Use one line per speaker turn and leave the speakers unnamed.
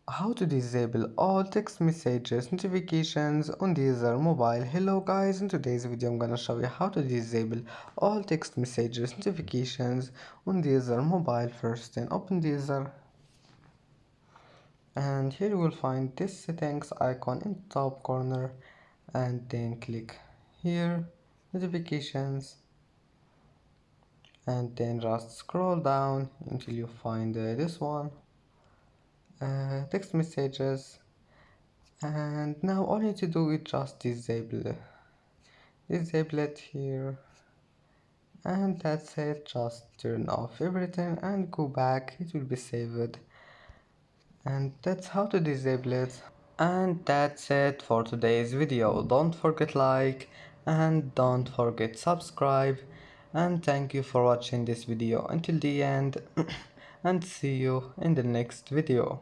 How to disable all text messages notifications on Deezer mobile. Hello guys, in today's video I'm gonna show you how to disable all text messages notifications on Deezer mobile. First then open Deezer, and here you will find this settings icon in the top corner, and then click here notifications, and then just scroll down until you find this one, text messages. And now all you need to do is just disable it here, and that's it. Just turn off everything and go back, it will be saved. And that's how to disable it. And that's it for today's video. Don't forget like and don't forget subscribe, and thank you for watching this video until the end and see you in the next video.